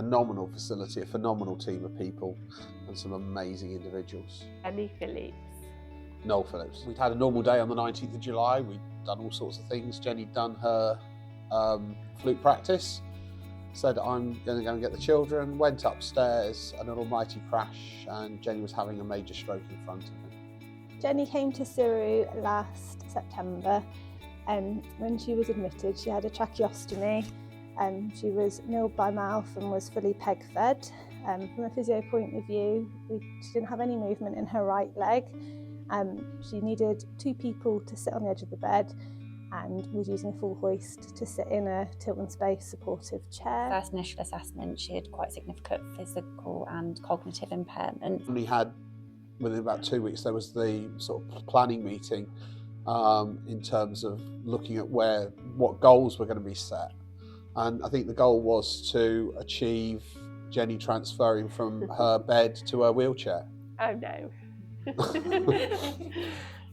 phenomenal facility, a phenomenal team of people, and some amazing individuals. Jenny Phillips. Noel Phillips. We'd had a normal day on the 19th of July. We'd done all sorts of things. Jenny'd done her flute practice, said, I'm going to go and get the children, went upstairs, and an almighty crash, and Jenny was having a major stroke in front of me. Jenny came to CERU last September. When she was admitted, she had a tracheostomy. She was nilled by mouth and was fully peg fed. From a physio point of view, she didn't have any movement in her right leg. She needed 2 people to sit on the edge of the bed and was using a full hoist to sit in a tilt and space supportive chair. First initial assessment, she had quite significant physical and cognitive impairment. We had, within about 2 weeks, there was the sort of planning meeting in terms of looking at what goals were going to be set. And I think the goal was to achieve Jenny transferring from her bed to her wheelchair. Oh no.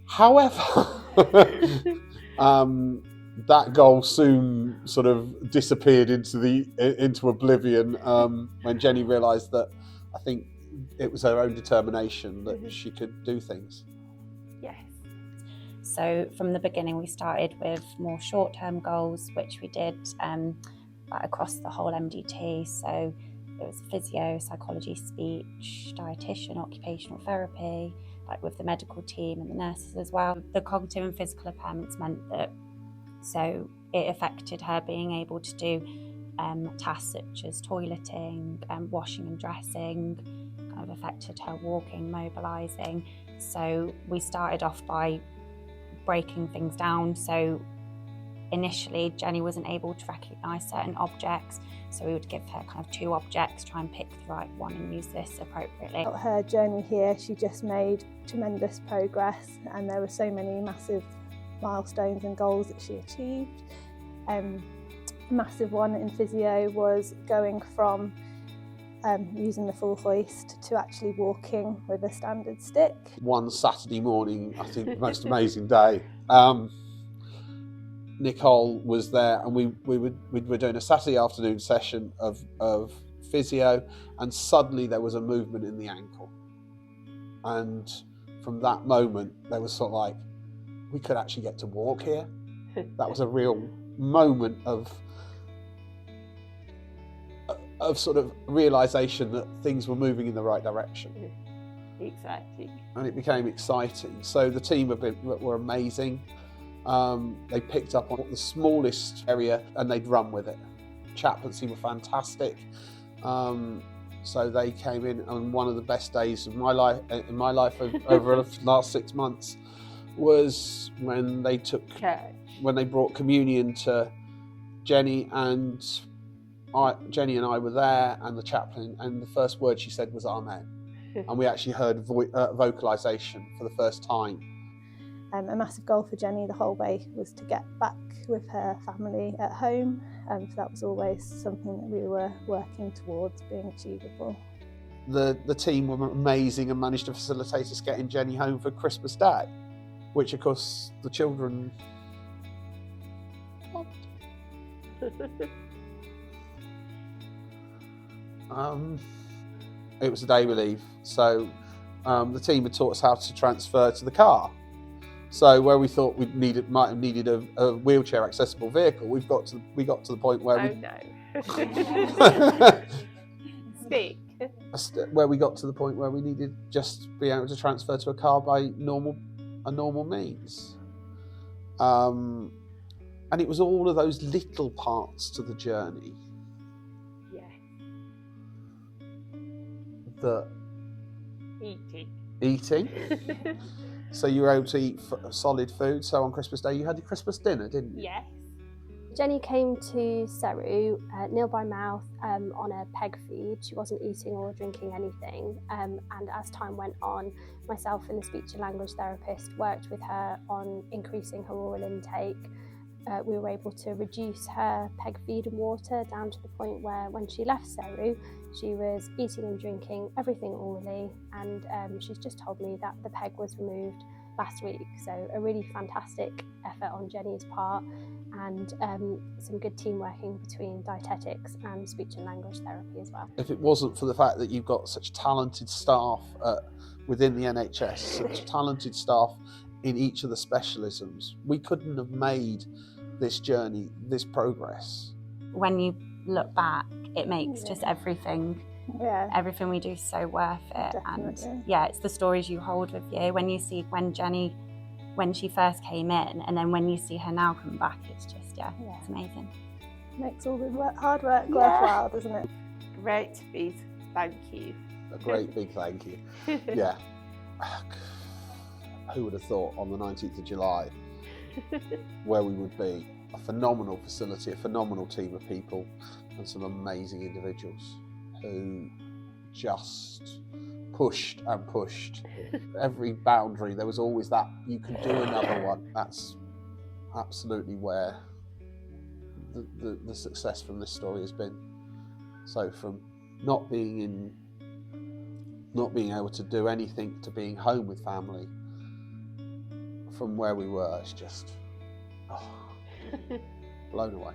However, that goal soon sort of disappeared into oblivion when Jenny realised that I think it was her own determination that she could do things. Yes. So from the beginning we started with more short-term goals, which we did across the whole MDT. So it was physio, psychology, speech, dietitian, occupational therapy, like with the medical team and the nurses as well. The cognitive and physical impairments meant that, so it affected her being able to do tasks such as toileting, washing and dressing, kind of affected her walking, mobilising. So we started off by breaking things down. So initially Jenny wasn't able to recognise certain objects, so we would give her kind of 2 objects, try and pick the right one and use this appropriately. Her journey here, she just made tremendous progress, and there were so many massive milestones and goals that she achieved. A massive one in physio was going from using the full hoist to actually walking with a standard stick. One Saturday morning, I think the most amazing day, Nicole was there, and we were doing a Saturday afternoon session of physio, and suddenly there was a movement in the ankle. And from that moment, there was sort of like, we could actually get to walk here. That was a real moment of sort of realisation that things were moving in the right direction. Exactly. And it became exciting. So the team were amazing. They picked up on the smallest area and they'd run with it. Chaplaincy were fantastic. So they came in, and one of the best days of my life over the last 6 months was when they brought communion to Jenny, and Jenny and I were there, and the chaplain, and the first word she said was "Amen," and we actually heard vocalisation for the first time. A massive goal for Jenny the whole way was to get back with her family at home, so that was always something that we were working towards being achievable. The team were amazing and managed to facilitate us getting Jenny home for Christmas Day, which of course the children loved. It was a day we leave, so the team had taught us how to transfer to the car. So where we thought might have needed a wheelchair accessible vehicle, we got to the point where where we got to the point where we needed just to be able to transfer to a car by normal means. And it was all of those little parts to the journey. Yeah. The eating. So you were able to eat solid food. So on Christmas Day, you had your Christmas dinner, didn't you? Yes. Jenny came to CERU, nil by mouth, on a peg feed. She wasn't eating or drinking anything. And as time went on, myself and the speech and language therapist worked with her on increasing her oral intake. We were able to reduce her peg feed and water down to the point where when she left CERU, she was eating and drinking everything orally, and she's just told me that the peg was removed last week. So a really fantastic effort on Jenny's part, and some good team working between dietetics and speech and language therapy as well. If it wasn't for the fact that you've got such talented staff within the NHS, such talented staff in each of the specialisms, we couldn't have made this journey, this progress. When you look back, it makes just everything we do so worth it. Definitely. And yeah, it's the stories you hold with you. When you see when she first came in, and then when you see her now come back, it's just it's amazing. Makes all the hard work worthwhile, doesn't it? Great feat. Thank you. A great big thank you. Yeah. Who would have thought on the 19th of July where we would be? A phenomenal facility, a phenomenal team of people, and some amazing individuals who just pushed and pushed. Every boundary, there was always that, you can do another one. That's absolutely where the success from this story has been. So from not being able to do anything to being home with family, from where we were, it's just blown away.